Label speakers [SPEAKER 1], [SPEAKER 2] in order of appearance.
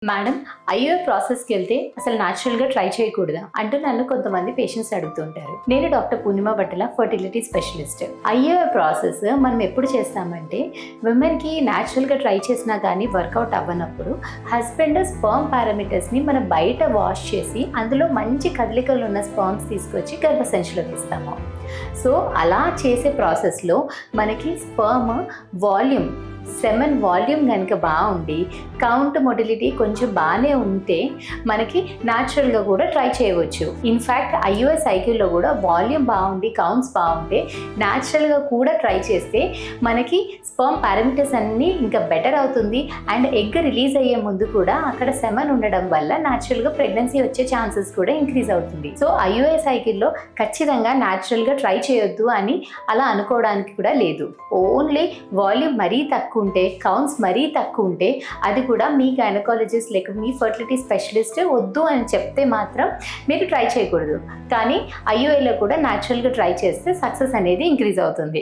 [SPEAKER 1] Madam, IVF ప్రాసెస్‌కి వెళ్తే అసలు న్యాచురల్‌గా ట్రై చేయకూడదా? అంటూ నన్ను కొంతమంది పేషెంట్స్ అడుగుతుంటారు. నేను డాక్టర్ పూర్ణిమ బట్టల ఫర్టిలిటీ స్పెషలిస్ట్. ఐవీఎఫ్ ప్రాసెస్ మనం ఎప్పుడు చేస్తామంటే విమెన్‌కి న్యాచురల్‌గా ట్రై చేసినా కానీ వర్కౌట్ అవ్వనప్పుడు హస్బెండ్ స్పర్మ్ పారామీటర్స్‌ని మనం బయట వాష్ చేసి అందులో మంచి కదలికలు ఉన్న స్పర్మ్స్ తీసుకొచ్చి గర్భసంచిలో వేస్తాము. సో అలా చేసే ప్రాసెస్‌లో మనకి స్పర్మ్ వాల్యూమ్ సెమెన్ వాల్యూమ్ కనుక బాగుండి కౌంట్ మొటిలిటీ కొంచెం బాగానే ఉంటే మనకి న్యాచురల్గా కూడా ట్రై చేయవచ్చు. ఇన్ఫ్యాక్ట్ ఐయుఎస్ సైకిల్లో కూడా వాల్యూమ్ బాగుండి కౌంట్స్ బాగుంటే న్యాచురల్గా కూడా ట్రై చేస్తే మనకి స్పర్మ్ పారామీటర్స్ అన్నీ ఇంకా బెటర్ అవుతుంది. అండ్ ఎగ్ రిలీజ్ అయ్యే ముందు కూడా అక్కడ సెమెన్ ఉండడం వల్ల న్యాచురల్గా ప్రెగ్నెన్సీ వచ్చే ఛాన్సెస్ కూడా ఇంక్రీజ్ అవుతుంది. సో ఐయుఎస్ సైకిల్లో ఖచ్చితంగా న్యాచురల్గా ట్రై చేయొద్దు అని అలా అనుకోవడానికి కూడా లేదు. ఓన్లీ వాల్యూమ్ మరీ తక్కువ ఉంటే, కౌంట్స్ మరీ తక్కువ ఉంటే అది కూడా మీ గైనకాలజిస్ట్ లేక మీ ఫర్టిలిటీ స్పెషలిస్ట్ వద్దు అని చెప్తే మాత్రం మీరు ట్రై చేయకూడదు. కానీ ఐయుఐలో కూడా న్యాచురల్గా ట్రై చేస్తే సక్సెస్ అనేది ఇంక్రీజ్ అవుతుంది.